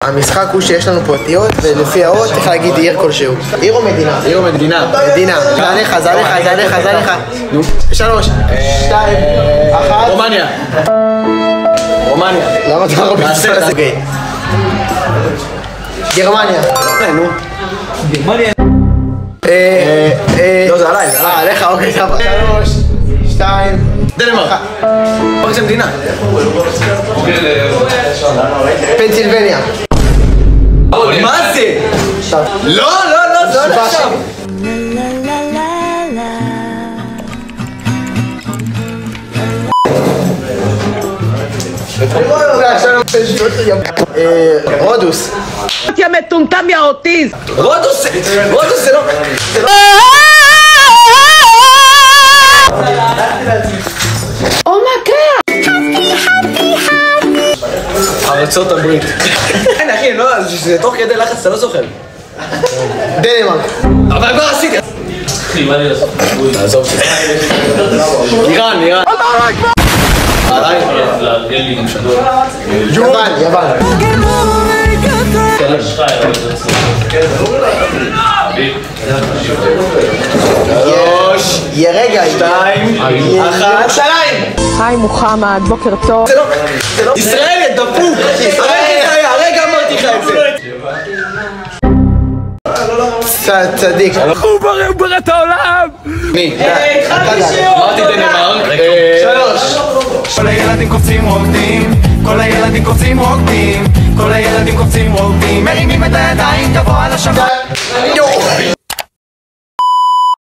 המשחק הוא שיש לנו פה אותיות, ולפי האות צריך להגיד עיר כלשהו. עיר או מדינה? עיר או מדינה? מדינה. זה עליך, זה עליך, זה עליך, זה עליך. 3, 2, 1. רומניה. רומניה. למה אתה לא נעשה את זה. גרמניה. נו. גרמניה. לא, זה עליי. עליך, אוקיי, סבבה. 3, 2. דנמרק. רק זה מדינה. פנסילבניה. מה זה? לא, זה לא עכשיו. רודוס. יא מטומטם יא אוטיסט. רודוס זה לא... ארצות הברית. אין אחי, זה תוך כדי לחץ, אתה לא זוכר. דנמרק. אבל כבר עשיתי. אחי, מה לי לעשות? תעזוב שזה. איראן. יוון. רגע, 2, 1. ירושלים. היי מוחמד, בוקר טוב. זה לא... ישראל יא דפוק! הרגע אמרתי לך את זה. צדיק. הוא ברא את העולם. מי? אמרתי דנמרק. 3. כל הילדים קופצים רוקדים, כל הילדים קופצים רוקדים, כל הילדים קופצים רוקדים, מרימים את הידיים גבוה לשמיים.